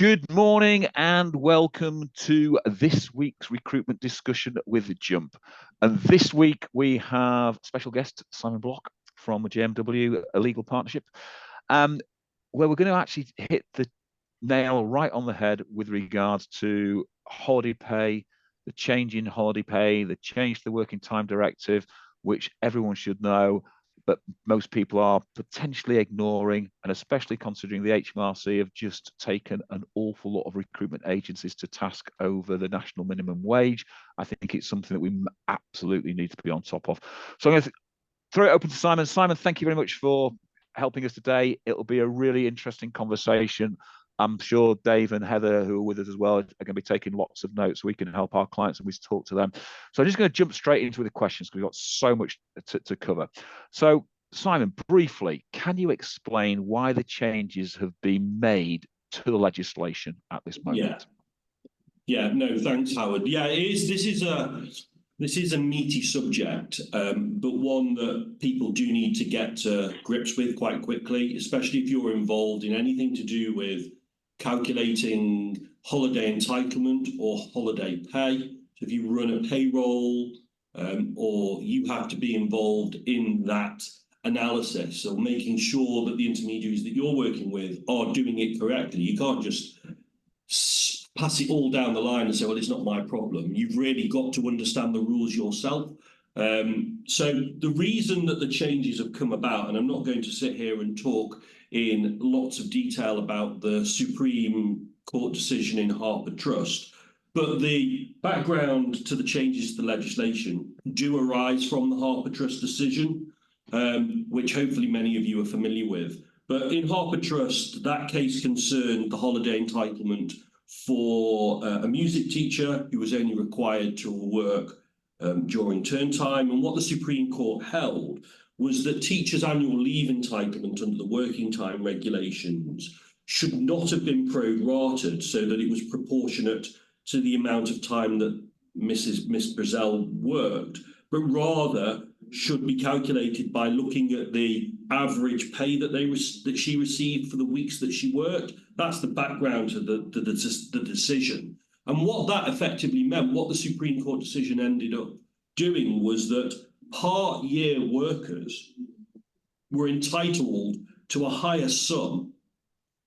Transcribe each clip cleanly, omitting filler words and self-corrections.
Good morning and welcome to this week's recruitment discussion with Jump. And this week we have special guest Simon Bloch from JMW, a legal partnership, where we're going to actually hit the nail right on the head with regards to holiday pay, the change in holiday pay, the change to the working time directive, which everyone should know, but most people are potentially ignoring, and especially considering the HMRC have just taken an awful lot of recruitment agencies to task over the national minimum wage. I think it's something that we absolutely need to be on top of. So I'm going to throw it open to Simon. Simon, thank you very much for helping us today. It'll be a really interesting conversation. I'm sure Dave and Heather, who are with us as well, are going to be taking lots of notes so we can help our clients and we talk to them. So I'm just going to jump straight into the questions because we've got so much to cover. So Simon, briefly, can you explain why the changes have been made to the legislation at this moment? Yeah, no, thanks, Howard. Yeah, it is. This is a meaty subject, but one that people do need to get to grips with quite quickly, especially if you're involved in anything to do with calculating holiday entitlement or holiday pay. So if you run a payroll or you have to be involved in that analysis of making sure that the intermediaries that you're working with are doing it correctly. You can't just pass it all down the line and say, well, it's not my problem. You've really got to understand the rules yourself. So the reason that the changes have come about, and I'm not going to sit here and talk in lots of detail about the Supreme Court decision in Harper Trust, but the background to the changes to the legislation do arise from the Harper Trust decision, which hopefully many of you are familiar with. But in Harper Trust, that case concerned the holiday entitlement for a music teacher who was only required to work during term time. And what the Supreme Court held was that teachers' annual leave entitlement under the working time regulations should not have been prorated so that it was proportionate to the amount of time that Miss Brazel worked, but rather should be calculated by looking at the average pay that she received for the weeks that she worked. That's the background to the decision. And what that effectively meant, what the Supreme Court decision ended up doing, was that part-year workers were entitled to a higher sum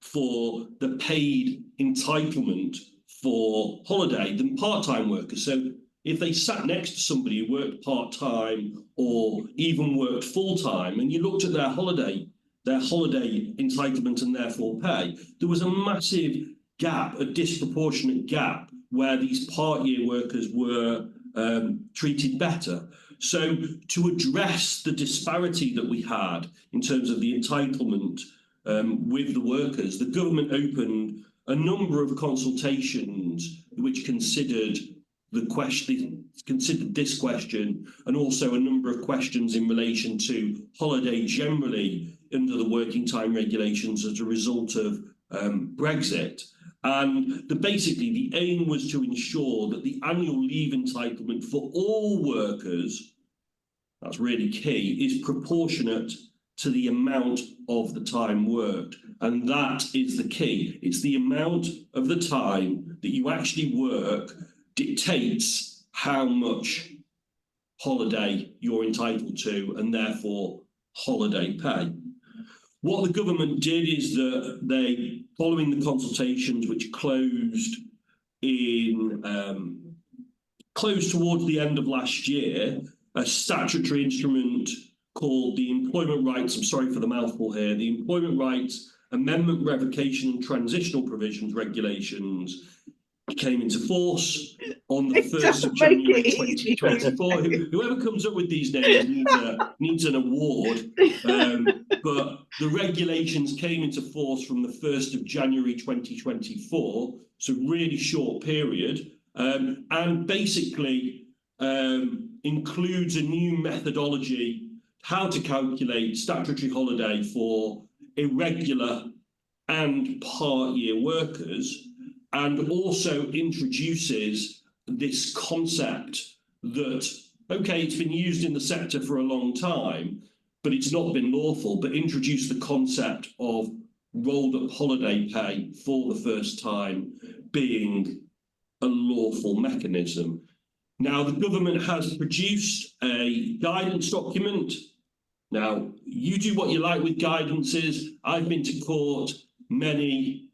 for the paid entitlement for holiday than part-time workers. So if they sat next to somebody who worked part-time or even worked full-time, and you looked at their holiday entitlement and therefore pay, there was a massive gap, a disproportionate gap, where these part-year workers were treated better. So to address the disparity that we had in terms of the entitlement with the workers, the government opened a number of consultations which considered this question, and also a number of questions in relation to holiday generally under the working time regulations as a result of Brexit. And basically the aim was to ensure that the annual leave entitlement for all workers, that's really key, is proportionate to the amount of the time worked. And that is the key. It's the amount of the time that you actually work dictates how much holiday you're entitled to, and therefore holiday pay. What the government did is that they, following the consultations which closed towards the end of last year, a statutory instrument called the Employment Rights, I'm sorry for the mouthful here, the Employment Rights Amendment, Revocation and Transitional Provisions Regulations came into force on the 1st of January 2024. Whoever comes up with these names needs an award. But the regulations came into force from the 1st of January 2024, so really short period, and basically includes a new methodology how to calculate statutory holiday for irregular and part-year workers, and also introduces this concept that, okay, it's been used in the sector for a long time, but it's not been lawful, but introduce the concept of rolled up holiday pay for the first time being a lawful mechanism. Now, the government has produced a guidance document. Now, you do what you like with guidances. I've been to court many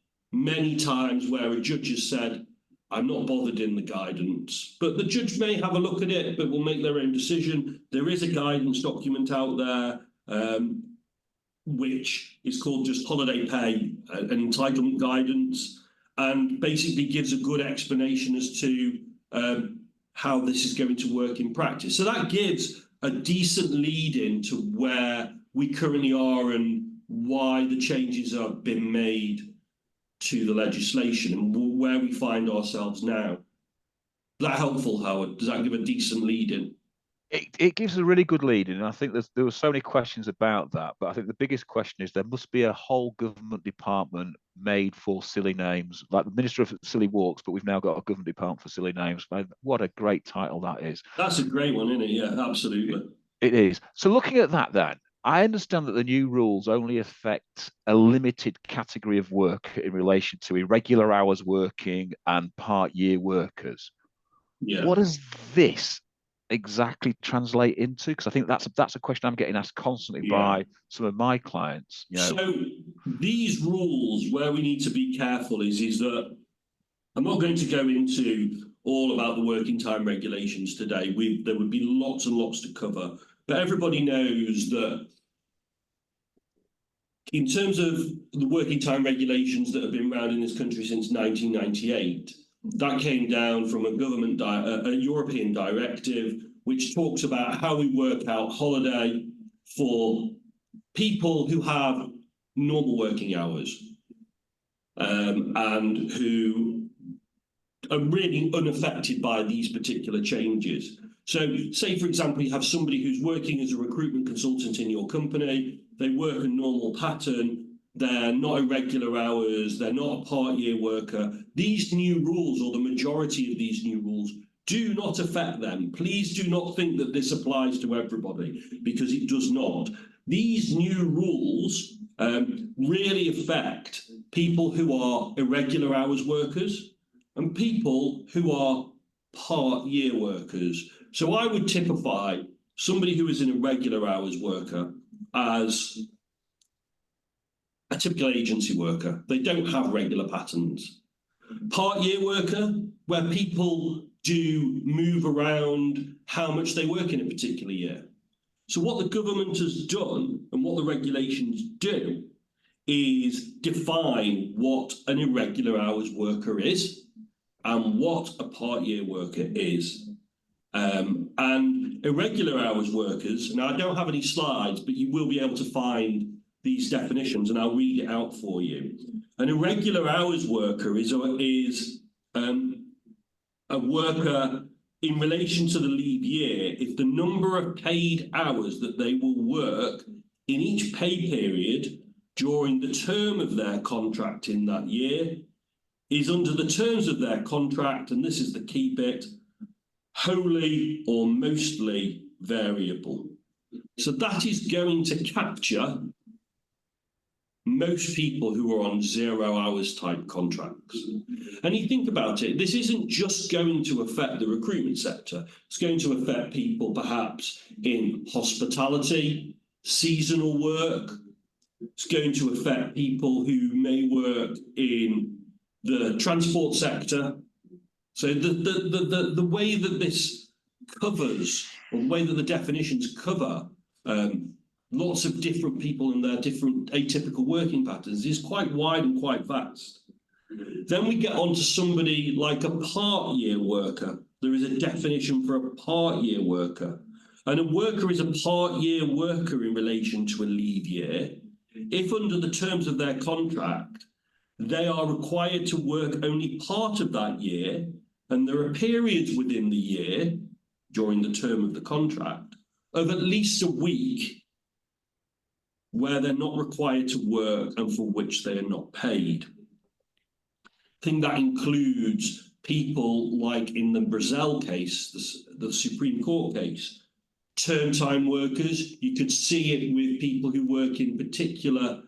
times where a judge has said, I'm not bothered in the guidance, but the judge may have a look at it, but will make their own decision. There is a guidance document out there, which is called just Holiday Pay and Entitlement Guidance, and basically gives a good explanation as to how this is going to work in practice. So that gives a decent lead in to where we currently are and why the changes have been made to the legislation and where we find ourselves now. Is that helpful, Howard? Does that give a decent lead in? It gives a really good lead in, and I think there were so many questions about that, but I think the biggest question is there must be a whole government department made for silly names, like the Minister of Silly Walks, but we've now got a government department for silly names. What a great title that is. That's a great one, isn't it? Yeah, absolutely. It is. So looking at that then, I understand that the new rules only affect a limited category of work in relation to irregular hours working and part-year workers. Yeah. What does this exactly translate into? Because I think that's a question I'm getting asked constantly by some of my clients. So these rules, where we need to be careful is that I'm not going to go into all about the working time regulations today. There would be lots and lots to cover, but everybody knows that in terms of the working time regulations that have been around in this country since 1998, that came down from a European directive, which talks about how we work out holiday for people who have normal working hours and who are really unaffected by these particular changes. So say, for example, you have somebody who's working as a recruitment consultant in your company, they work a normal pattern, they're not irregular hours, they're not a part-year worker. These new rules, or the majority of these new rules, do not affect them. Please do not think that this applies to everybody, because it does not. These new rules really affect people who are irregular hours workers and people who are part-year workers. So I would typify somebody who is an irregular hours worker as a typical agency worker. They don't have regular patterns. Part-year worker, where people do move around how much they work in a particular year. So what the government has done and what the regulations do is define what an irregular hours worker is and what a part-year worker is. And irregular hours workers, now I don't have any slides, but you will be able to find these definitions and I'll read it out for you. An irregular hours worker is a worker in relation to the leave year if the number of paid hours that they will work in each pay period during the term of their contract in that year is under the terms of their contract, and this is the key bit, wholly or mostly variable. So that is going to capture most people who are on 0 hours type contracts. And you think about it, this isn't just going to affect the recruitment sector. It's going to affect people perhaps in hospitality, seasonal work. It's going to affect people who may work in the transport sector. So the way that this covers, or the way that the definitions cover lots of different people and their different atypical working patterns is quite wide and quite vast. Then we get on to somebody like a part-year worker. There is a definition for a part-year worker. And a worker is a part-year worker in relation to a leave year if under the terms of their contract, they are required to work only part of that year, and there are periods within the year during the term of the contract of at least a week where they're not required to work and for which they are not paid. I think that includes people like in the Brazil case, the Supreme Court case, term time workers. You could see it with people who work in particular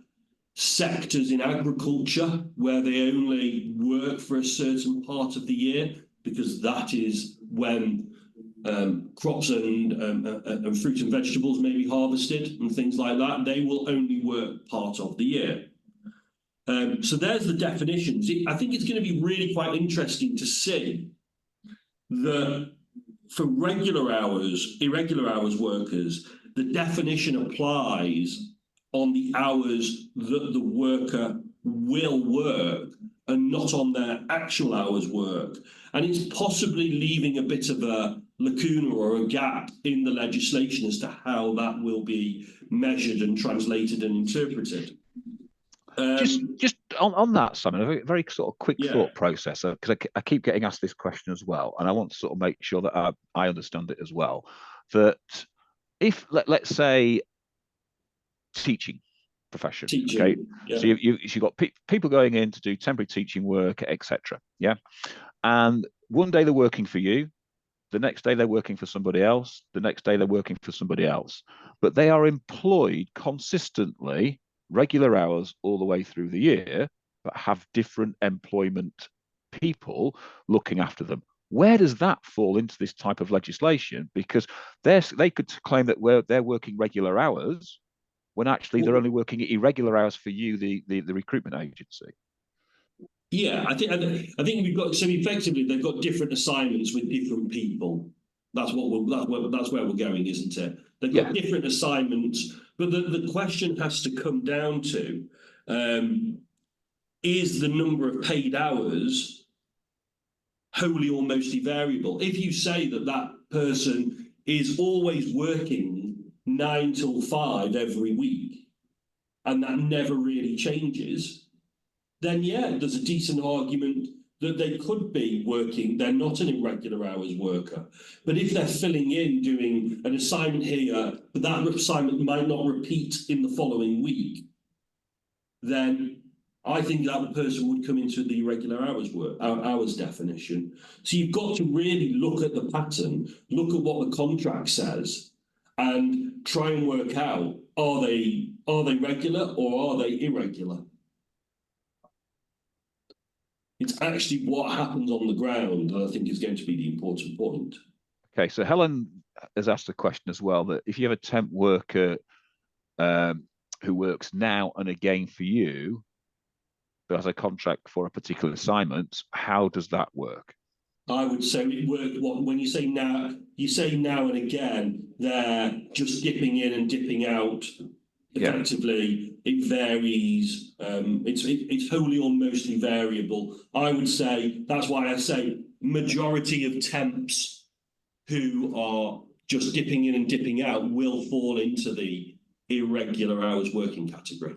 sectors in agriculture where they only work for a certain part of the year, because that is when crops and fruit and vegetables may be harvested and things like that. They will only work part of the year. So there's the definitions. I think it's going to be really quite interesting to see that for regular hours, irregular hours workers, the definition applies on the hours that the worker will work and not on their actual hours work. And it's possibly leaving a bit of a lacuna or a gap in the legislation as to how that will be measured and translated and interpreted. Just on that, Simon, a very sort of quick thought process, because I keep getting asked this question as well, and I want to sort of make sure that I understand it as well. That if let's say teaching profession, okay, so you've got people going in to do temporary teaching work, etc. Yeah, and one day they're working for you, the next day they're working for somebody else, the next day they're working for somebody else, but they are employed consistently, regular hours all the way through the year, but have different employment people looking after them. Where does that fall into this type of legislation? Because they could claim that they're working regular hours when actually they're only working irregular hours for you, the recruitment agency. Yeah, I think we've got, so effectively they've got different assignments with different people. That's where we're going, isn't it? They've got different assignments, but the question has to come down to is the number of paid hours wholly or mostly variable? If you say that that person is always working 9 till 5 every week, and that never really changes, then yeah, there's a decent argument that they could be working, they're not an irregular hours worker. But if they're filling in, doing an assignment here, but that assignment might not repeat in the following week, then I think that person would come into the irregular hours definition. So you've got to really look at the pattern, look at what the contract says, and try and work out, are they regular or are they irregular? It's actually what happens on the ground that I think is going to be the important point. Okay, so Helen has asked a question as well, that if you have a temp worker who works now and again for you, but has a contract for a particular assignment, how does that work? I would say it works. When you say now and again, they're just dipping in and dipping out. Effectively, it varies. It's wholly or mostly variable. I would say that's why I say majority of temps who are just dipping in and dipping out will fall into the irregular hours working category.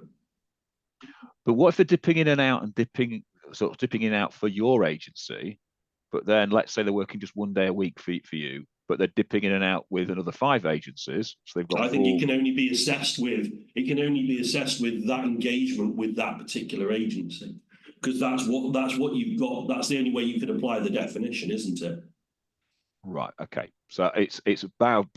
But what if they're dipping in and out and dipping in and out for your agency, but then let's say they're working just one day a week for you, but they're dipping in and out with another 5 agencies, so they've got. I think it can only be assessed with that engagement with that particular agency, because that's what you've got. That's the only way you can apply the definition, isn't it? Right. Okay. So it's about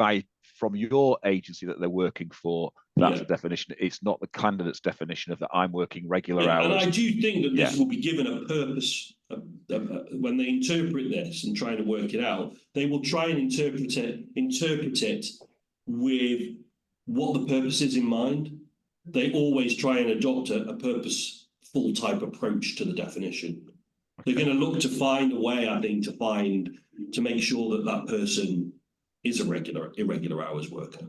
from your agency that they're working for. That's the definition. It's not the candidate's definition of that I'm working regular hours. And I do think that this will be given a purpose when they interpret this and trying to work it out. They will try and interpret it with what the purpose is in mind. They always try and adopt a purposeful type approach to the definition. Okay. They're going to look to find a way, I think, to make sure that that person is a irregular hours worker.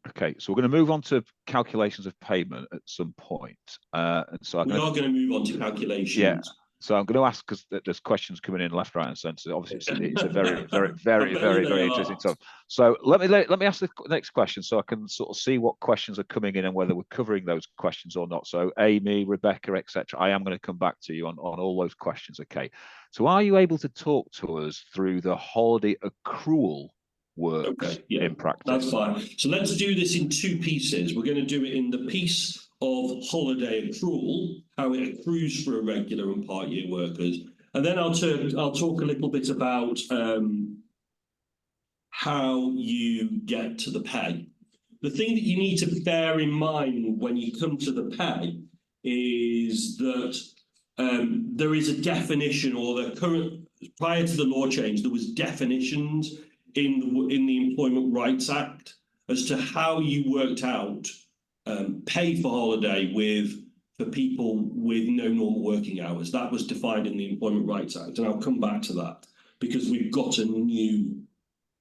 Okay, so we're going to move on to calculations of payment at some point. And so we are going to move on to calculations. Yeah. So I'm going to ask, because there's questions coming in left, right, and centre. Obviously, it's a very, very, very, very, very interesting topic. So let me ask the next question, so I can sort of see what questions are coming in and whether we're covering those questions or not. So Amy, Rebecca, etc. I am going to come back to you on all those questions. Okay. So are you able to talk to us through the holiday accrual works in practice? That's fine. So let's do this in 2 pieces. We're going to do it in the piece of holiday accrual, how it accrues for irregular and part-year workers, and then I'll talk a little bit about how you get to the pay. The thing that you need to bear in mind when you come to the pay is that there is a definition, or the current, prior to the law change, there was definitions in the Employment Rights Act as to how you worked out pay for holiday for people with no normal working hours. That was defined in the Employment Rights Act, and I'll come back to that because we've got a new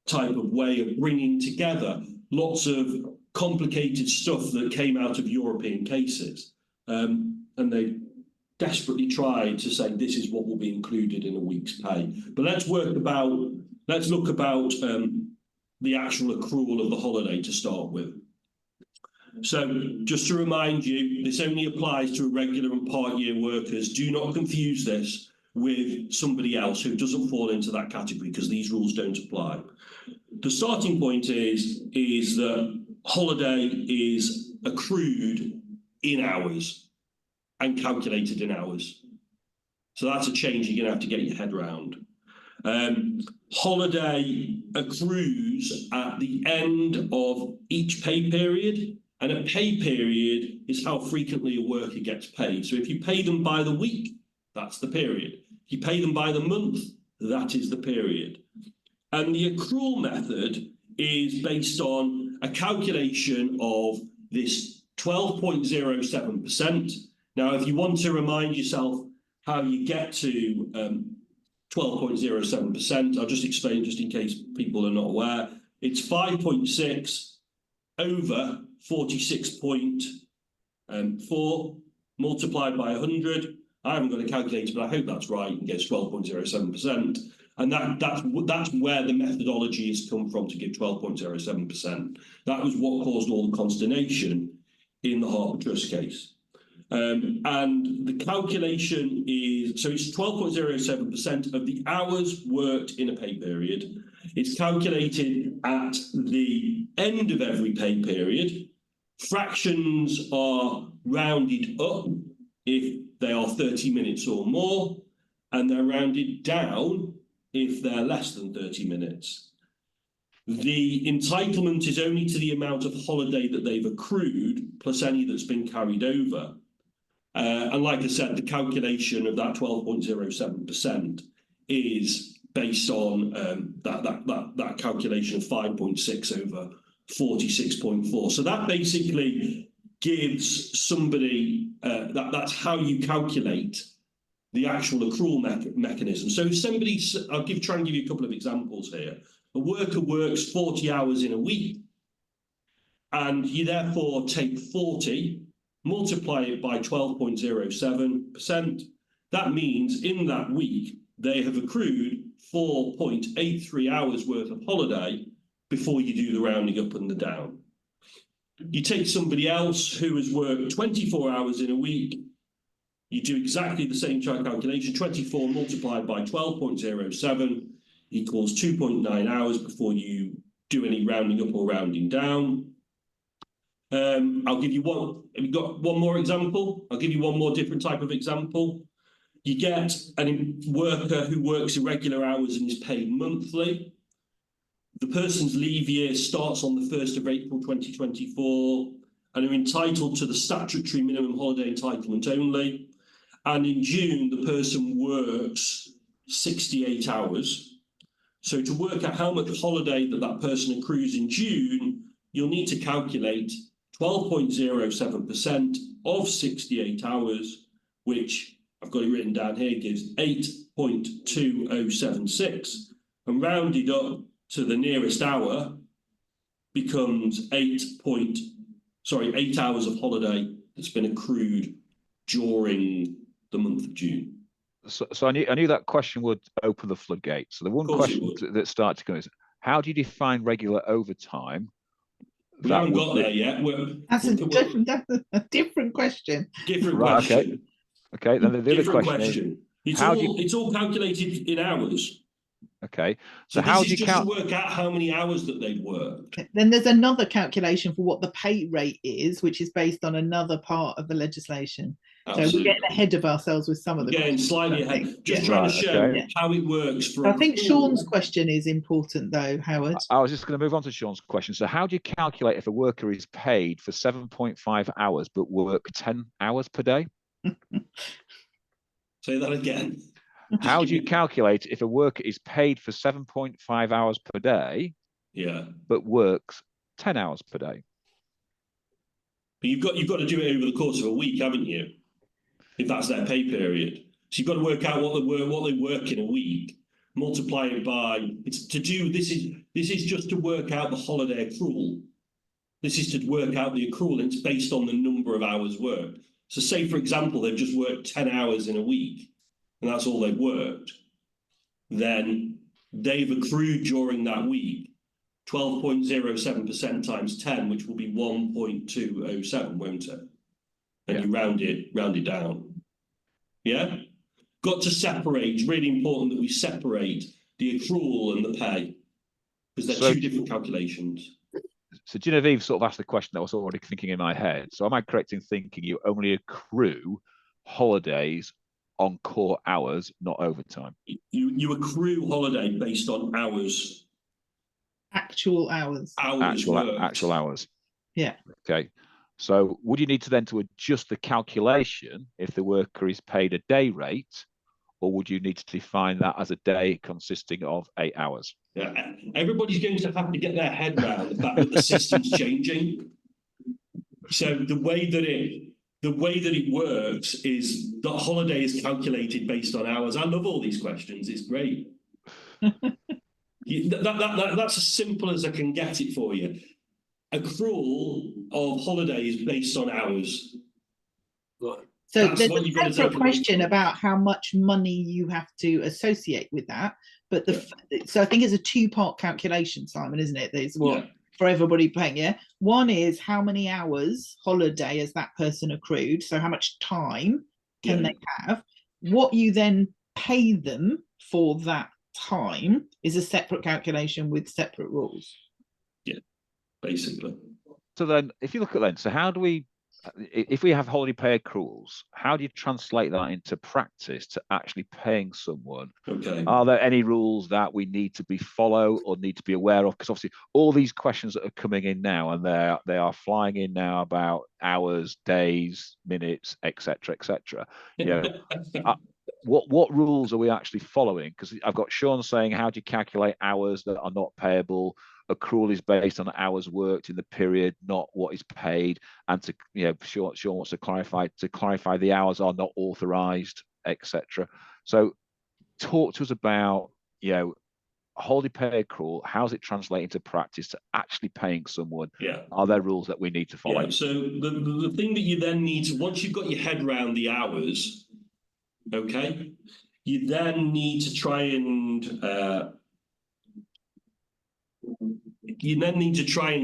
type of way of bringing together lots of complicated stuff that came out of European cases, and they desperately tried to say this is what will be included in a week's pay. But let's look about the actual accrual of the holiday to start with. So just to remind you, this only applies to irregular and part-year workers. Do not confuse this with somebody else who doesn't fall into that category, because these rules don't apply. The starting point is that holiday is accrued in hours and calculated in hours. So that's a change you're going to have to get your head around. Holiday accrues at the end of each pay period, and a pay period is how frequently a worker gets paid. So if you pay them by the week, that's the period. If you pay them by the month, that is the period. And the accrual method is based on a calculation of this 12.07%. Now, if you want to remind yourself how you get to 12.07%, I'll just explain just in case people are not aware. It's 5.6 over 46.4 multiplied by 100. I haven't got a calculator, but I hope that's right, and gets 12.07%. And that's where the methodology has come from to give 12.07%. That was what caused all the consternation in the Harper Trust case. And the calculation is, so it's 12.07% of the hours worked in a pay period. It's calculated at the end of every pay period. Fractions are rounded up if they are 30 minutes or more, and they're rounded down if they're less than 30 minutes. The entitlement is only to the amount of holiday that they've accrued, plus any that's been carried over. And like I said, the calculation of that 12.07% is based on that calculation of 5.6 over 46.4. So that basically gives somebody, that's how you calculate the actual accrual mechanism. So if somebody, try and give you a couple of examples here. A worker works 40 hours in a week, and you therefore take 40, multiply it by 12.07%. That means in that week, they have accrued 4.83 hours worth of holiday before you do the rounding up and the down. You take somebody else who has worked 24 hours in a week, you do exactly the same calculation, 24 multiplied by 12.07 equals 2.9 hours before you do any rounding up or rounding down. I'll give you one, have you got one more example? I'll give you one more different type of example. You get a worker who works irregular hours and is paid monthly. The person's leave year starts on the 1st of April 2024 and are entitled to the statutory minimum holiday entitlement only. And in June, the person works 68 hours. So to work out how much holiday that person accrues in June, you'll need to calculate 12.07% of 68 hours, which I've got it written down here, gives 8.2076, and rounded up to the nearest hour becomes 8 hours of holiday that's been accrued during the month of June. So I knew that question would open the floodgates. So the one question that starts to come is, how do you define regular overtime? We haven't got there yet. That's a different question. Different question. Okay. Then the other question is, it's all calculated in hours. Okay. So how this do is you just to work out how many hours that they've worked. Then there's another calculation for what the pay rate is, which is based on another part of the legislation. Absolutely. So we're getting ahead of ourselves with some of the Getting questions, slightly I think. ahead. Just Yeah. trying to Right, show okay. how it works for I think Sean's question is important though, Howard. I was just going to move on to Sean's question. So how do you calculate if a worker is paid for 7.5 hours but work 10 hours per day? Say that again. How do you calculate if a worker is paid for 7.5 hours per day, but works 10 hours per day? But you've got to do it over the course of a week, haven't you? If that's their pay period, so you've got to work out what they work in a week, multiply it by. It's to do. This is just to work out the holiday accrual. This is to work out the accrual, and it's based on the number of hours worked. So, say for example, they've just worked 10 hours in a week, and that's all they've worked. Then they've accrued during that week 12.07% times 10, which will be 1.207, won't it? And you round it down. Yeah? Got to separate. It's really important that we separate the accrual and the pay, because they're two different calculations. So Genevieve sort of asked the question that I was already thinking in my head. So am I correct in thinking you only accrue holidays on core hours, not overtime? You accrue holiday based on hours. Actual hours. Actual hours. Yeah. Okay. So would you need to then to adjust the calculation if the worker is paid a day rate, or would you need to define that as a day consisting of 8 hours? Yeah, everybody's going to have to get their head around the fact that the system's changing. So the way that it works is that holiday is calculated based on hours. I love all these questions. It's great. That's as simple as I can get it for you. Accrual of holidays based on hours. So there's a separate question about how much money you have to associate with that. But so I think it's a two-part calculation, Simon, isn't it? There's what for everybody paying. Yeah. One is how many hours holiday has that person accrued? So how much time can they have? What you then pay them for that time is a separate calculation with separate rules. Yeah, basically. So then, if you look at so how do we, if we have holiday pay accruals, how do you translate that into practice to actually paying someone? Okay. Are there any rules that we need to be follow or need to be aware of? Because obviously all these questions that are coming in now, and they are flying in now about hours, days, minutes, etc., etc. You know, what rules are we actually following? Because I've got Sean saying, how do you calculate hours that are not payable? Accrual is based on hours worked in the period, not what is paid. And to Sean wants to clarify the hours are not authorized, etc. So talk to us about holiday pay accrual. How's it translate into practice to actually paying someone? Are there rules that we need to follow? So the thing that you then need to, once you've got your head around the hours, okay, you then need to try and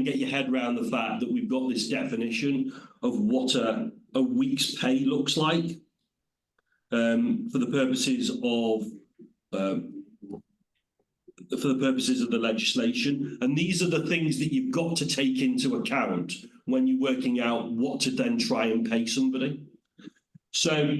get your head around the fact that we've got this definition of what a week's pay looks like for the purposes of the legislation. And these are the things that you've got to take into account when you're working out what to then try and pay somebody. So,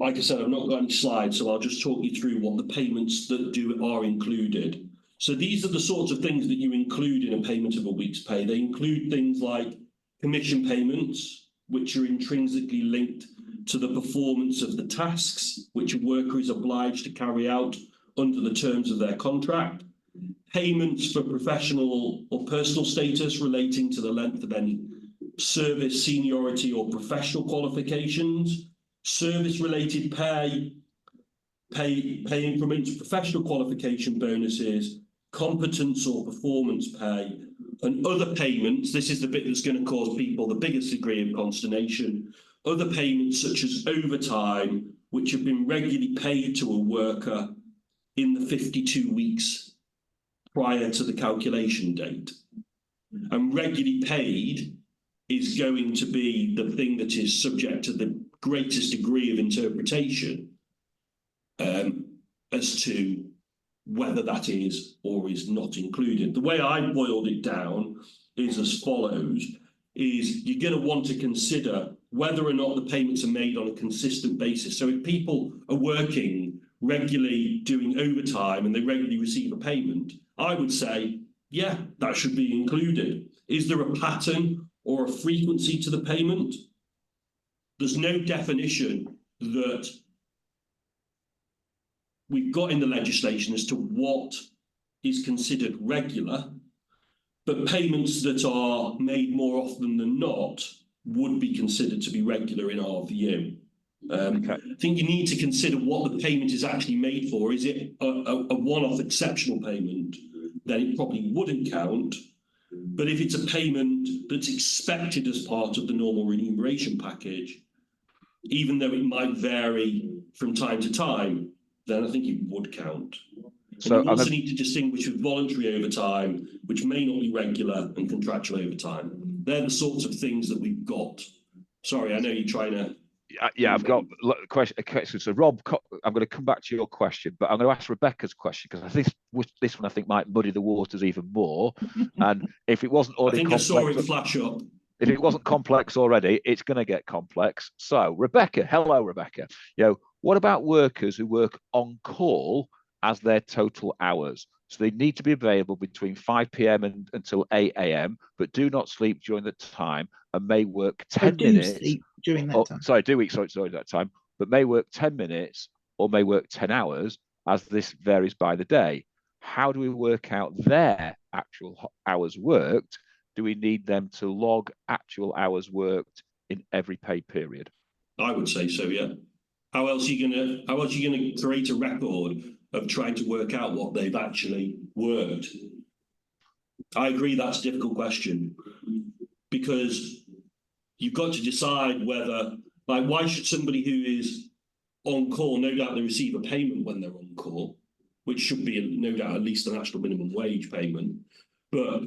like I said, I've not got any slides, so I'll just talk you through what the payments that are included. So these are the sorts of things that you include in a payment of a week's pay. They include things like commission payments, which are intrinsically linked to the performance of the tasks which a worker is obliged to carry out under the terms of their contract, payments for professional or personal status relating to the length of any service, seniority or professional qualifications, service-related pay increments, professional qualification bonuses, competence or performance pay, and other payments. This is the bit that's going to cause people the biggest degree of consternation. Other payments such as overtime, which have been regularly paid to a worker in the 52 weeks prior to the calculation date. And regularly paid is going to be the thing that is subject to the greatest degree of interpretation, as to whether that is or is not included. The way I boiled it down is as follows, is you're going to want to consider whether or not the payments are made on a consistent basis. So if people are working regularly, doing overtime, and they regularly receive a payment, I would say, yeah, that should be included. Is there a pattern or a frequency to the payment? There's no definition that we've got in the legislation as to what is considered regular, but payments that are made more often than not would be considered to be regular in our view. Okay. I think you need to consider what the payment is actually made for. Is it a one-off exceptional payment? Then it probably wouldn't count. But if it's a payment that's expected as part of the normal remuneration package, even though it might vary from time to time, then I think it would count. So you also need to distinguish with voluntary overtime, which may not be regular, and contractual overtime. They're the sorts of things that we've got. Sorry, I know you're trying to... Yeah, I've got a question. So Rob, I'm going to come back to your question, but I'm going to ask Rebecca's question, because this one I think might muddy the waters even more. And if it wasn't already complex, I saw it flash up. If it wasn't complex already, it's going to get complex. So Rebecca, hello, Rebecca. What about workers who work on call as their total hours? So they need to be available between 5 p.m. until 8 a.m., but do not sleep during the time and may work 10 minutes. Sleep during that time. Sorry, that time, but may work 10 minutes or may work 10 hours, as this varies by the day. How do we work out their actual hours worked? Do we need them to log actual hours worked in every pay period? I would say so, yeah. How else are you gonna create a record of trying to work out what they've actually worked? I agree that's a difficult question, because you've got to decide whether, like, why should somebody who is on call, no doubt they receive a payment when they're on call, which should be no doubt at least a national minimum wage payment, but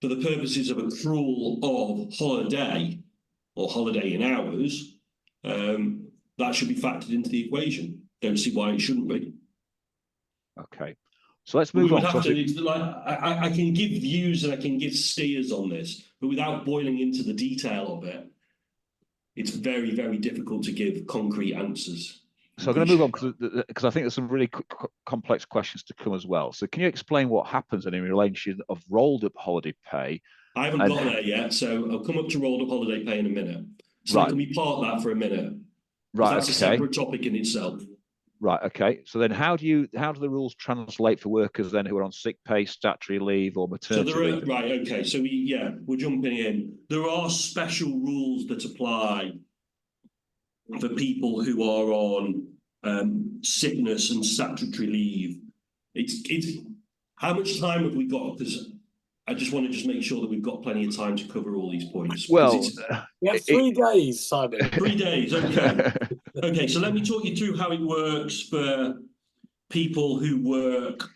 for the purposes of accrual of holiday or holiday in hours, that should be factored into the equation. Don't see why it shouldn't be. Okay, so let's move on. I can give views and I can give steers on this, but without boiling into the detail of it, it's very, very difficult to give concrete answers. So I'm going to move on, because I think there's some really complex questions to come as well. So can you explain what happens in relation of rolled up holiday pay? I haven't got there yet, so I'll come up to rolled up holiday pay in a minute. So right. Can we park that for a minute? Right. That's a separate topic in itself. Right. Okay. So then, how do the rules translate for workers then who are on sick pay, statutory leave, or maternity leave? Right. Okay. So we're jumping in. There are special rules that apply for people who are on sickness and statutory leave. It's how much time have we got? Because I just want to make sure that we've got plenty of time to cover all these points. Well, we have 3 days, Simon. 3 days, okay. Okay, so let me talk you through how it works for people who work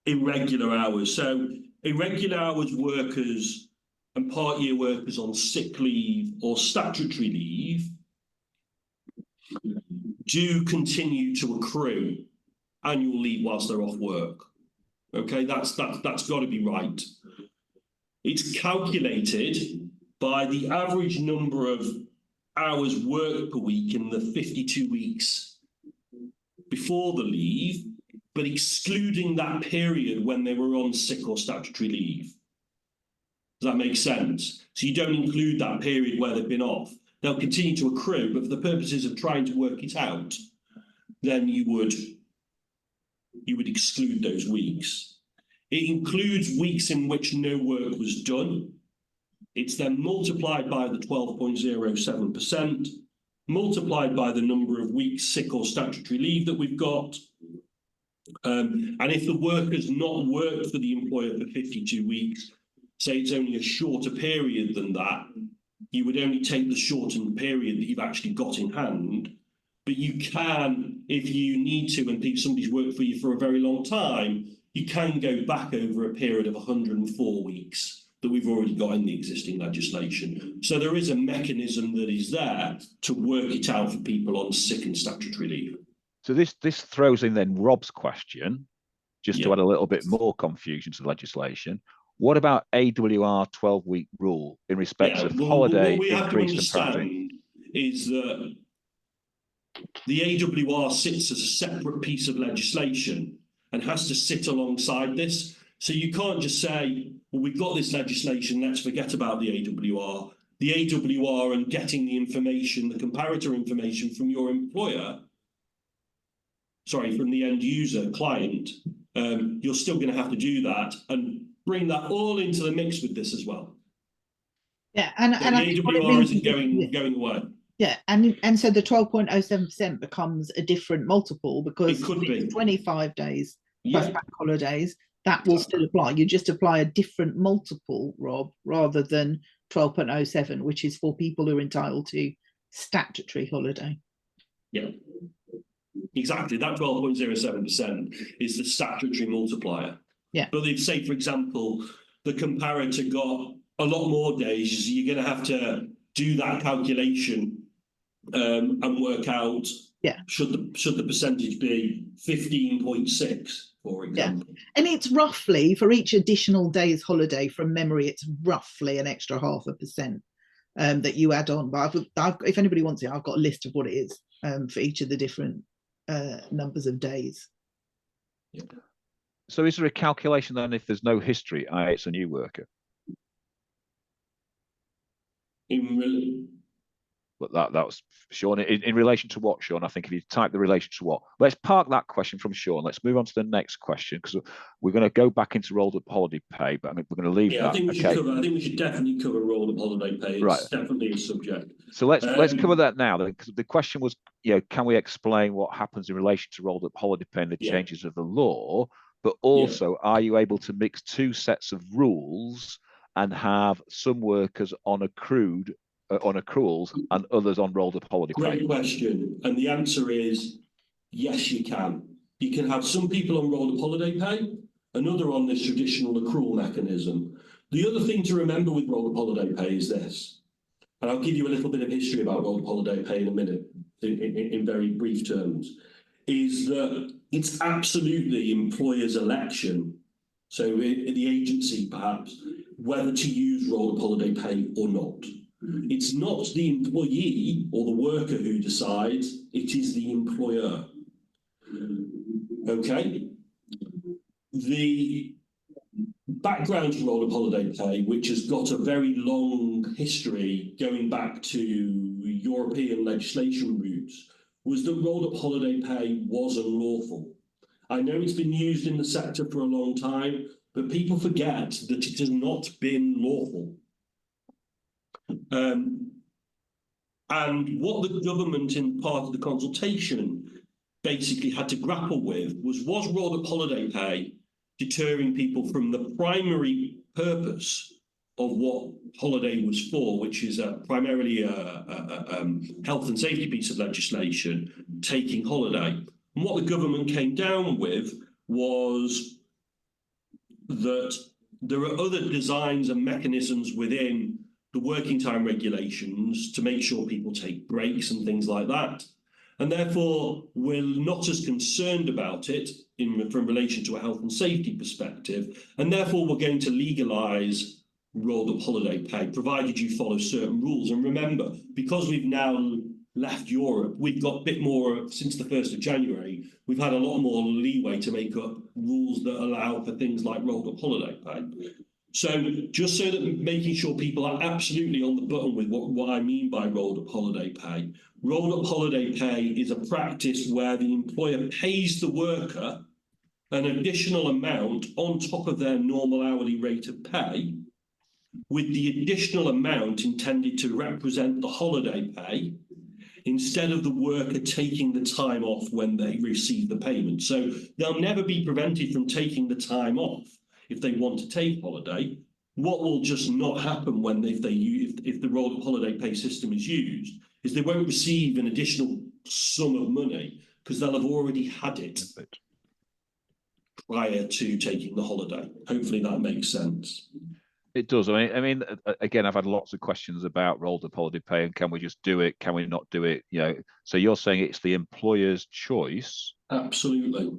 irregular hours. So irregular hours workers and part-year workers on sick leave or statutory leave do continue to accrue annual leave whilst they're off work. Okay, that's got to be right. It's calculated by the average number of hours worked per week in the 52 weeks before the leave, but excluding that period when they were on sick or statutory leave. Does that make sense? So you don't include that period where they've been off. They'll continue to accrue, but for the purposes of trying to work it out, then you would exclude those weeks. It includes weeks in which no work was done. It's then multiplied by the 12.07%, multiplied by the number of weeks sick or statutory leave that we've got. And if the worker's not worked for the employer for 52 weeks, say it's only a shorter period than that, you would only take the shortened period that you've actually got in hand. But you can, if you need to, and somebody's worked for you for a very long time, you can go back over a period of 104 weeks that we've already got in the existing legislation. So there is a mechanism that is there to work it out for people on sick and statutory leave. So this throws in then Rob's question, just to add a little bit more confusion to the legislation. What about AWR 12-week rule in respect of holiday increase and parity? Is that the AWR sits as a separate piece of legislation and has to sit alongside this. So you can't just say, well, we've got this legislation, let's forget about the AWR. The AWR and getting the information, the comparator information from your employer, sorry, from the end user client, you're still going to have to do that and bring that all into the mix with this as well. Yeah, and the AWR isn't going away. Yeah, and so the 12.07% becomes a different multiple because it could be 25 days plus bank holidays. That will still apply. You just apply a different multiple, Rob, rather than 12.07, which is for people who are entitled to statutory holiday. Yeah, exactly. That 12.07% is the statutory multiplier. Yeah. But if, say, for example, the comparator got a lot more days, you're going to have to do that calculation and work out. Yeah. Should the percentage be 15.6, for example? Yeah. And it's roughly, for each additional day's holiday from memory, it's roughly an extra 0.5% that you add on. But if anybody wants it, I've got a list of what it is for each of the different numbers of days. Yeah. So is there a calculation then if there's no history, i.e. it's a new worker? But that was Sean. In relation to what, Sean? I think if you type the relation to what, let's park that question from Sean. Let's move on to the next question because we're going to go back into rolled up holiday pay, but I mean, we're going to leave that. I think we should definitely cover rolled up holiday pay. It's definitely a subject. So let's cover that now then, because the question was, can we explain what happens in relation to rolled up holiday pay and the changes of the law? But also, are you able to mix two sets of rules and have some workers on accruals and others on rolled up holiday pay? Great question. And the answer is yes, you can. You can have some people on rolled up holiday pay, another on this traditional accrual mechanism. The other thing to remember with rolled up holiday pay is this, and I'll give you a little bit of history about rolled up holiday pay in a minute, in very brief terms, is that it's absolutely employer's election. So the agency, perhaps, whether to use rolled up holiday pay or not. It's not the employee or the worker who decides, it is the employer. Okay? The background to rolled up holiday pay, which has got a very long history going back to European legislation roots, was that rolled up holiday pay was unlawful. I know it's been used in the sector for a long time, but people forget that it has not been lawful. And what the government in part of the consultation basically had to grapple with was rolled up holiday pay deterring people from the primary purpose of what holiday was for, which is primarily a health and safety piece of legislation, taking holiday. And what the government came down with was that there are other designs and mechanisms within the working time regulations to make sure people take breaks and things like that. And therefore, we're not as concerned about it from relation to a health and safety perspective. And therefore, we're going to legalise rolled up holiday pay, provided you follow certain rules. And remember, because we've now left Europe, we've got a bit more, since the 1st of January, we've had a lot more leeway to make up rules that allow for things like rolled up holiday pay. So just so that making sure people are absolutely on the button with what I mean by rolled up holiday pay. Rolled up holiday pay is a practice where the employer pays the worker an additional amount on top of their normal hourly rate of pay, with the additional amount intended to represent the holiday pay, instead of the worker taking the time off when they receive the payment. So they'll never be prevented from taking the time off if they want to take holiday. What will just not happen if the rolled up holiday pay system is used is they won't receive an additional sum of money because they'll have already had it prior to taking the holiday. Hopefully that makes sense. It does. I mean, again, I've had lots of questions about rolled up holiday pay and can we just do it? Can we not do it? So you're saying it's the employer's choice. Absolutely.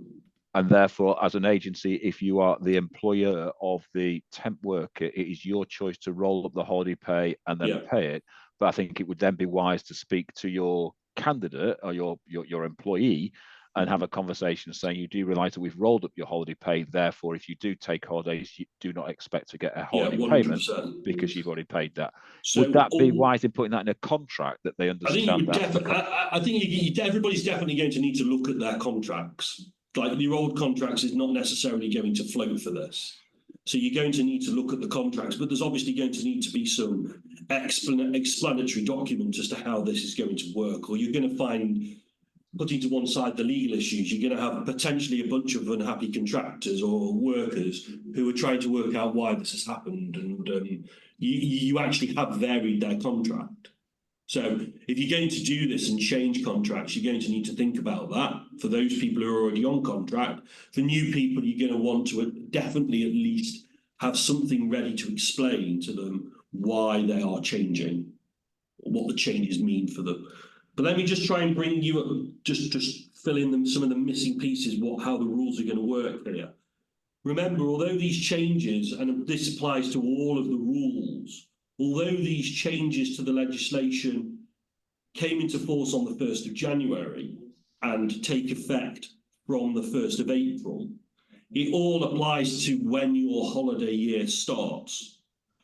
And therefore, as an agency, if you are the employer of the temp worker, it is your choice to roll up the holiday pay and then pay it. But I think it would then be wise to speak to your candidate or your employee and have a conversation saying, you do realise that we've rolled up your holiday pay. Therefore, if you do take holidays, you do not expect to get a holiday payment because you've already paid that. So would that be wise in putting that in a contract that they understand that? I think everybody's definitely going to need to look at their contracts. Like your old contracts is not necessarily going to flow for this. So you're going to need to look at the contracts, but there's obviously going to need to be some explanatory document as to how this is going to work, or you're going to find, putting to one side the legal issues, you're going to have potentially a bunch of unhappy contractors or workers who are trying to work out why this has happened, and you actually have varied their contract. So if you're going to do this and change contracts, you're going to need to think about that for those people who are already on contract. For new people, you're going to want to definitely at least have something ready to explain to them why they are changing, or what the changes mean for them. But let me just try and bring you up, just fill in them some of the missing pieces, how the rules are going to work here. Remember, although these changes, and this applies to all of the rules, although these changes to the legislation came into force on the 1st of January and take effect from the 1st of April, it all applies to when your holiday year starts.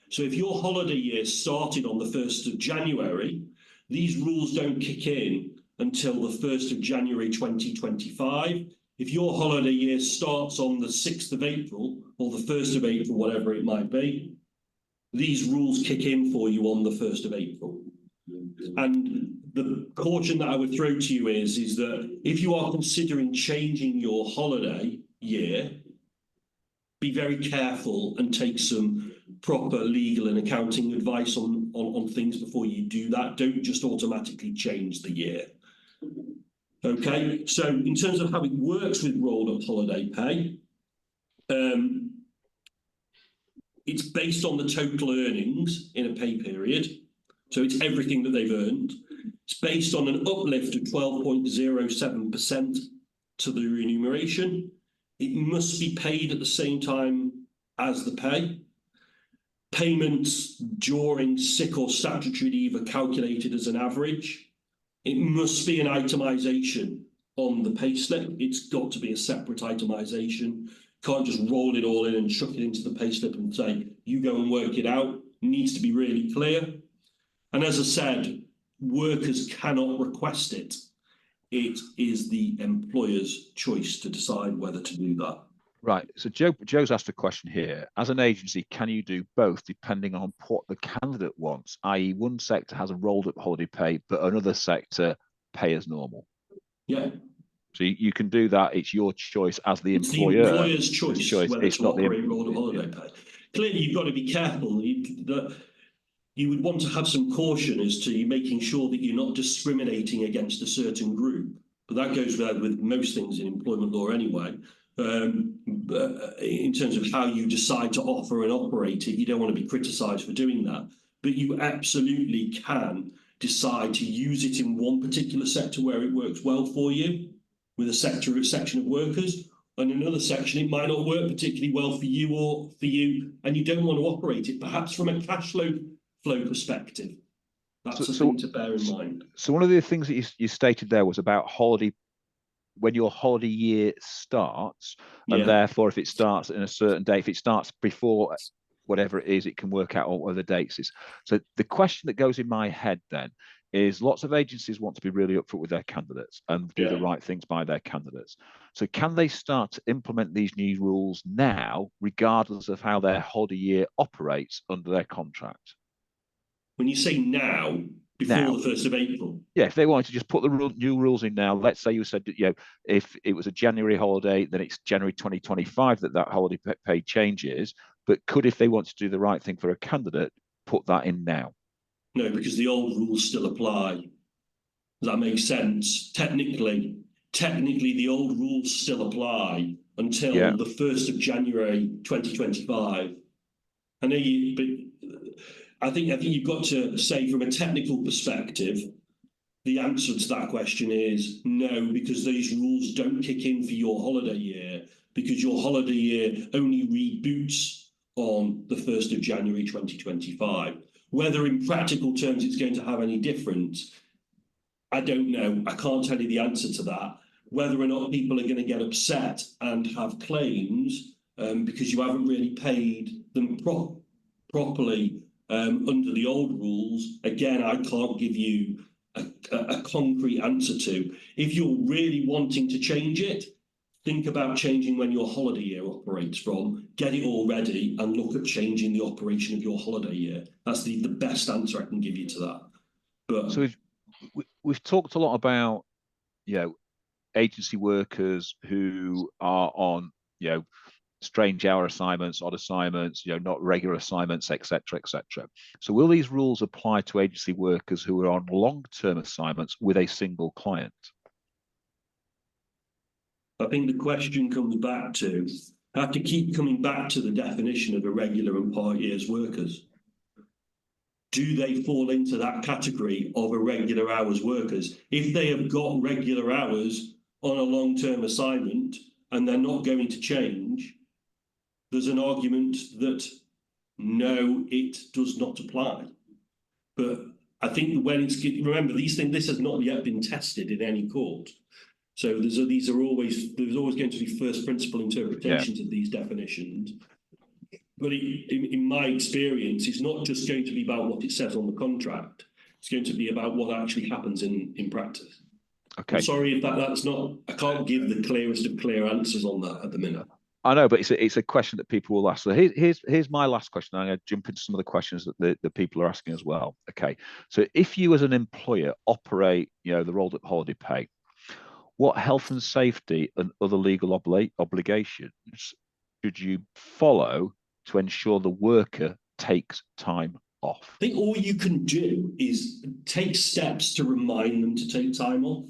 So if your holiday year started on the 1st of January, these rules don't kick in until the 1st of January 2025. If your holiday year starts on the 6th of April or the 1st of April, whatever it might be, these rules kick in for you on the 1st of April. And the caution that I would throw to you is that if you are considering changing your holiday year, be very careful and take some proper legal and accounting advice on things before you do that. Don't just automatically change the year. Okay, so in terms of how it works with rolled up holiday pay, it's based on the total earnings in a pay period. So it's everything that they've earned. It's based on an uplift of 12.07% to the remuneration. It must be paid at the same time as the pay. Payments during sick or statutory leave are calculated as an average. It must be an itemization on the payslip. It's got to be a separate itemization. Can't just roll it all in and chuck it into the payslip and say, you go and work it out. It needs to be really clear. And as I said, workers cannot request it. It is the employer's choice to decide whether to do that. Right. So Joe's asked a question here. As an agency, can you do both depending on what the candidate wants? I.e., one sector has a rolled up holiday pay, but another sector pay as normal. Yeah. So you can do that. It's your choice as the employer. It's the employer's choice whether it's to not operate rolled up holiday pay. Clearly, you've got to be careful. You would want to have some caution as to making sure that you're not discriminating against a certain group. But that goes with most things in employment law anyway. In terms of how you decide to offer and operate it, you don't want to be criticised for doing that. But you absolutely can decide to use it in one particular sector where it works well for you, with a section of workers, and another section it might not work particularly well for you, and you don't want to operate it, perhaps from a cash flow perspective. That's a thing to bear in mind. So one of the things that you stated there was about when your holiday year starts, and therefore if it starts in a certain day, if it starts before whatever it is, it can work out what the dates is. So the question that goes in my head then is lots of agencies want to be really upfront with their candidates and do the right things by their candidates. So can they start to implement these new rules now, regardless of how their holiday year operates under their contract? When you say now, before the 1st of April? Yeah, if they wanted to just put the new rules in now, let's say you said, if it was a January holiday, then it's January 2025 that holiday pay changes. But could, if they want to do the right thing for a candidate, put that in now? No, because the old rules still apply. Does that make sense? Technically, the old rules still apply until the 1st of January 2025. I know you, but I think you've got to say from a technical perspective, the answer to that question is no, because these rules don't kick in for your holiday year, because your holiday year only reboots on the 1st of January 2025. Whether in practical terms it's going to have any difference, I don't know. I can't tell you the answer to that. Whether or not people are going to get upset and have claims because you haven't really paid them properly under the old rules, again, I can't give you a concrete answer to. If you're really wanting to change it, think about changing when your holiday year operates from, get it all ready and look at changing the operation of your holiday year. That's the best answer I can give you to that. But so we've talked a lot about, agency workers who are on, strange hour assignments, odd assignments, not regular assignments, etc., etc. So will these rules apply to agency workers who are on long-term assignments with a single client? I think the question comes back to, I have to keep coming back to the definition of irregular and part years workers. Do they fall into that category of irregular hours workers? If they have got regular hours on a long-term assignment and they're not going to change, there's an argument that no, it does not apply. But I think when remember, this has not yet been tested in any court. So there's always going to be first principle interpretations of these definitions. But in my experience, it's not just going to be about what it says on the contract. It's going to be about what actually happens in practice. Okay. I'm sorry if that's not. I can't give the clearest of clear answers on that at the minute. I know, but it's a question that people will ask. So here's my last question. I'm going to jump into some of the questions that the people are asking as well. Okay. So if you as an employer operate, the rolled up holiday pay, what health and safety and other legal obligations should you follow to ensure the worker takes time off? I think all you can do is take steps to remind them to take time off.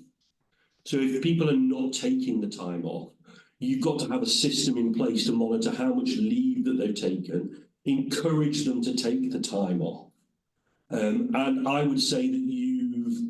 So if people are not taking the time off, you've got to have a system in place to monitor how much leave that they've taken, encourage them to take the time off. And I would say that you've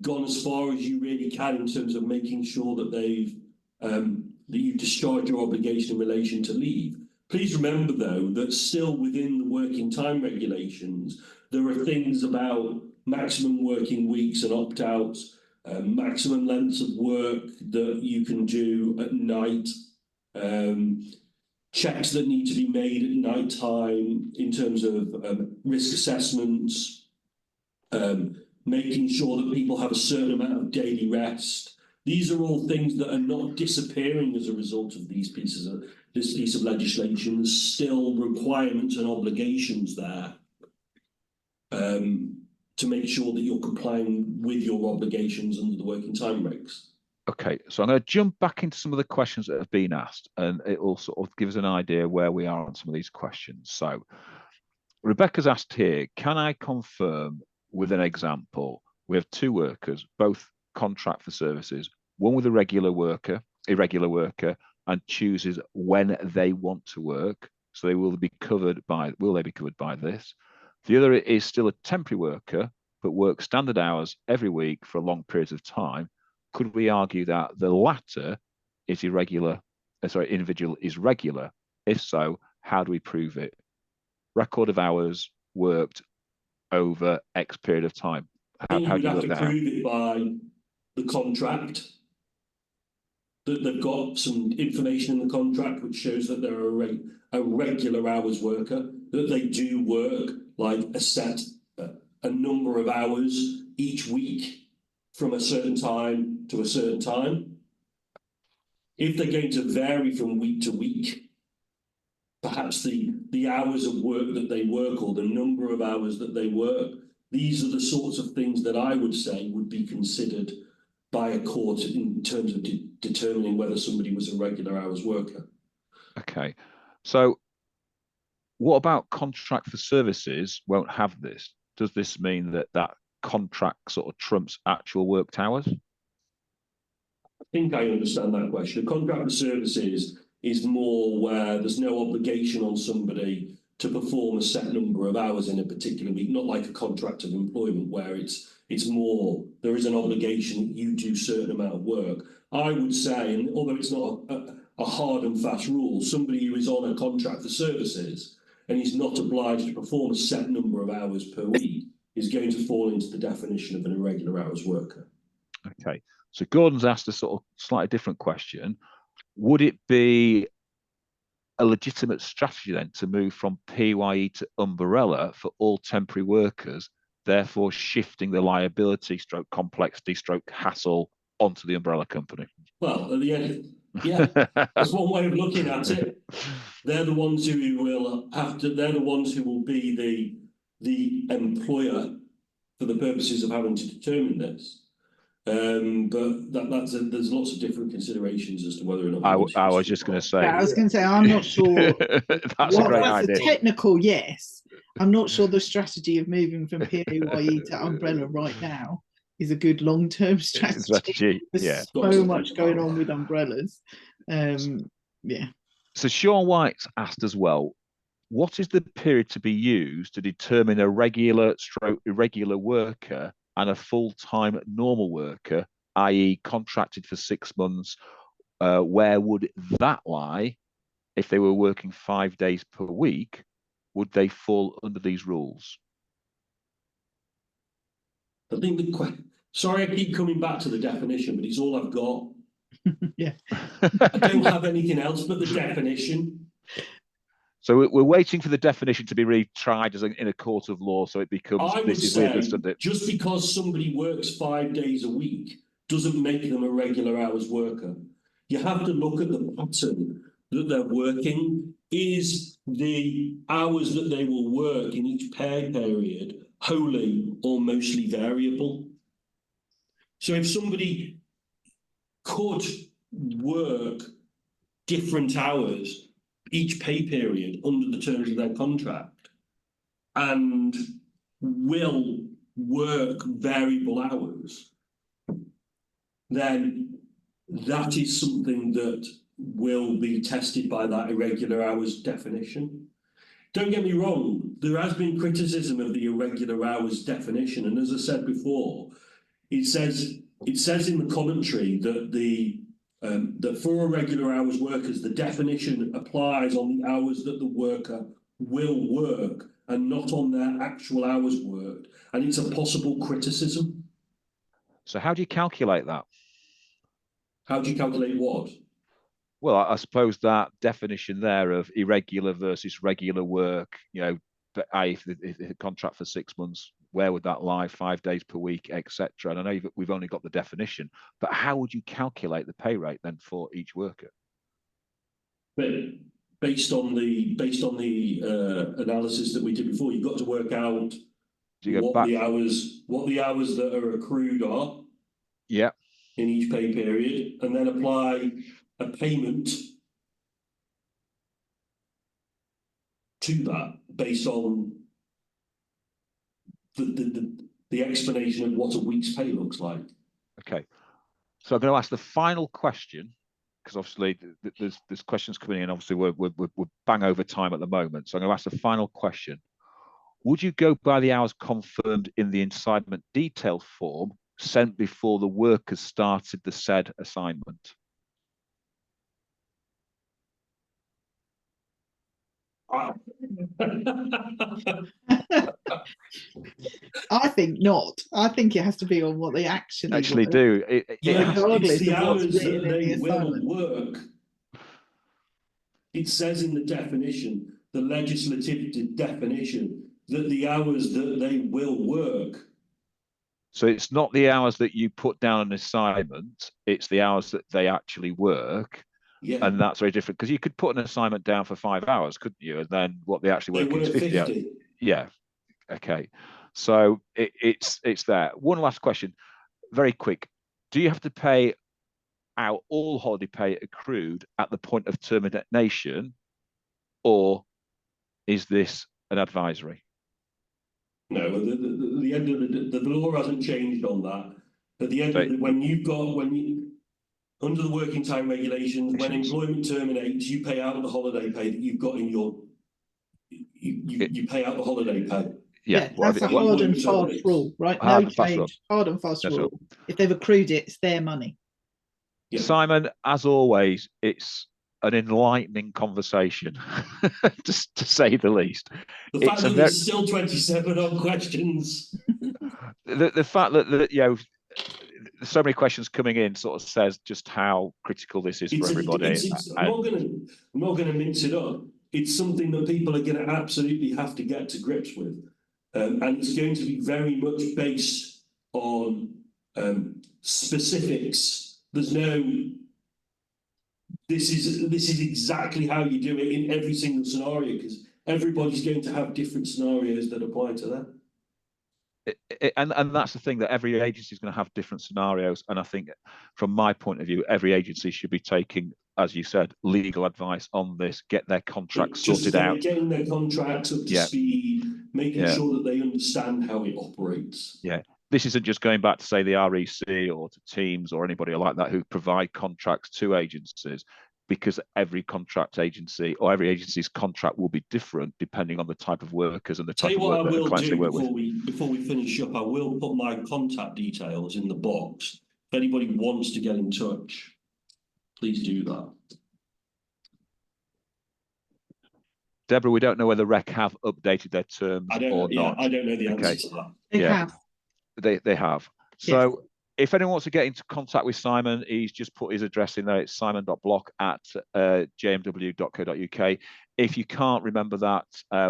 gone as far as you really can in terms of making sure that that you've discharged your obligation in relation to leave. Please remember, though, that still within the working time regulations, there are things about maximum working weeks and opt-outs, maximum lengths of work that you can do at night, checks that need to be made at night time in terms of risk assessments, making sure that people have a certain amount of daily rest. These are all things that are not disappearing as a result of this piece of legislation. There's still requirements and obligations there to make sure that you're complying with your obligations under the working time regs. Okay, so I'm going to jump back into some of the questions that have been asked, and it will sort of give us an idea where we are on some of these questions. So Rebecca's asked here, can I confirm with an example, we have two workers, both contract for services, one with a irregular worker, and chooses when they want to work. So they will they be covered by this? The other is still a temporary worker, but works standard hours every week for a long period of time. Could we argue that the latter is individual is regular? If so, how do we prove it? Record of hours worked over X period of time. How do you work that out? You'd have to prove it by the contract, that they've got some information in the contract which shows that they're a regular hours worker, that they do work like a number of hours each week from a certain time to a certain time. If they're going to vary from week to week, perhaps the hours of work that they work or the number of hours that they work, these are the sorts of things that I would say would be considered by a court in terms of determining whether somebody was a regular hours worker. Okay, so what about contract for services won't have this? Does this mean that contract sort of trumps actual worked hours? I think I understand that question. A contract for services is more where there's no obligation on somebody to perform a set number of hours in a particular week, not like a contract of employment where it's more, there is an obligation that you do a certain amount of work. I would say, and although it's not a hard and fast rule, somebody who is on a contract for services and is not obliged to perform a set number of hours per week is going to fall into the definition of an irregular hours worker. Okay, so Gordon's asked a sort of slightly different question. Would it be a legitimate strategy then to move from PAYE to umbrella for all temporary workers, therefore shifting the liability stroke complexity stroke hassle onto the umbrella company? Well, at the end, yeah, that's one way of looking at it. They're the ones who will have to, they're the ones who will be the employer for the purposes of having to determine this. But there's lots of different considerations as to whether or not I was just going to say. Yeah, I was going to say, I'm not sure. That's a great idea. A technical yes. I'm not sure the strategy of moving from PAYE to umbrella right now is a good long-term strategy. There's yeah. so much going on with umbrellas. Yeah. So Sean White's asked as well, what is the period to be used to determine a regular stroke irregular worker and a full-time normal worker, i.e. contracted for 6 months? Where would that lie if they were working 5 days per week? Would they fall under these rules? I think sorry, I keep coming back to the definition, but it's all I've got. Yeah. I don't have anything else but the definition. So we're waiting for the definition to be retried as in a court of law, so it becomes. I would say just because somebody works 5 days a week doesn't make them a regular hours worker. You have to look at the pattern that they're working. Is the hours that they will work in each pay period wholly or mostly variable? So if somebody could work different hours each pay period under the terms of their contract and will work variable hours, then that is something that will be tested by that irregular hours definition. Don't get me wrong, there has been criticism of the irregular hours definition, and as I said before, it says in the commentary that that for irregular hours workers, the definition applies on the hours that the worker will work and not on their actual hours worked, and it's a possible criticism. So how do you calculate that? How do you calculate what? Well, I suppose that definition there of irregular versus regular work, you know, if a contract for 6 months, where would that lie? 5 days per week, etc. And I know we've only got the definition, but how would you calculate the pay rate then for each worker? But based on the analysis that we did before, you've got to work out what the hours that are accrued are. Yeah. In each pay period, and then apply a payment to that based on the explanation of what a week's pay looks like. Okay. So I'm going to ask the final question, because obviously there's questions coming in. Obviously we're bang over time at the moment. So I'm going to ask the final question. Would you go by the hours confirmed in the assignment detail form sent before the workers started the said assignment? I think not. I think it has to be on what they actually do. It's the hours that they will work. It says in the definition, the legislative definition, that the hours that they will work. So it's not the hours that you put down an assignment, it's the hours that they actually work. Yeah. And that's very different, because you could put an assignment down for 5 hours, couldn't you? And then what they actually work is 50 hours. Yeah. Okay. So it's there. One last question, very quick. Do you have to pay out all holiday pay accrued at the point of termination, or is this an advisory? No, the end of the law hasn't changed on that. At the end of when under the working time regulations, when employment terminates, you pay out the holiday pay that you've got in your. You pay out the holiday pay. Yeah, that's a hard and fast rule, right? No change. Hard and fast rule. If they've accrued it, it's their money. Yeah. Simon, as always, it's an enlightening conversation, just to say the least. The fact that there's still 27 odd questions. The fact that you know, so many questions coming in sort of says just how critical this is for everybody. I'm not going to mince it up. It's something that people are going to absolutely have to get to grips with, and it's going to be very much based on specifics. There's no. This is exactly how you do it in every single scenario, because everybody's going to have different scenarios that apply to them. And that's the thing, that every agency is going to have different scenarios. And I think, from my point of view, every agency should be taking, as you said, legal advice on this, get their contracts sorted out. Getting their contracts up to speed, making sure that they understand how it operates. Yeah. This isn't just going back to, say, the REC or to Teams or anybody like that who provide contracts to agencies, because every contract agency or every agency's contract will be different depending on the type of workers and the type of work that the clients they work with. Before we finish up, I will put my contact details in the box. If anybody wants to get in touch, please do that. Deborah, we don't know whether REC have updated their terms or not. I don't know the answer to that. They have. They have. So if anyone wants to get into contact with Simon, he's just put his address in there. It's simon.bloch@jmw.co.uk. If you can't remember that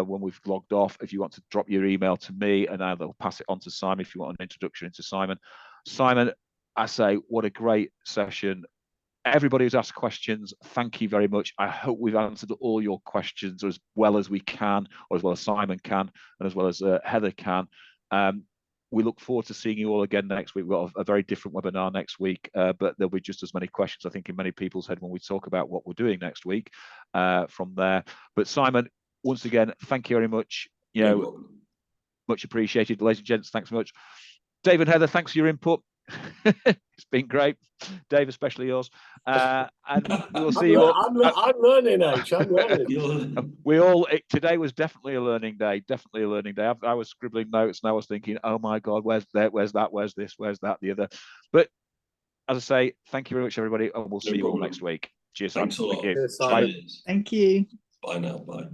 when we've logged off, if you want to drop your email to me, and I'll pass it on to Simon if you want an introduction into Simon. Simon, I say, what a great session. Everybody who's asked questions, thank you very much. I hope we've answered all your questions as well as we can, or as well as Simon can, and as well as Heather can. We look forward to seeing you all again next week. We've got a very different webinar next week, but there'll be just as many questions, I think, in many people's head when we talk about what we're doing next week from there. But Simon, once again, thank you very much. You know, much appreciated. Ladies and gents, thanks so much. Dave and Heather, thanks for your input. It's been great. Dave, especially yours. And we'll see you all. I'm learning, H. I'm learning. Today was definitely a learning day. Definitely a learning day. I was scribbling notes and I was thinking, oh my God, where's that? Where's this? Where's that? The other. But as I say, thank you very much, everybody, and we'll see you all next week. Cheers. Thanks a lot. Thank you. Bye. Thank you. Bye now. Bye.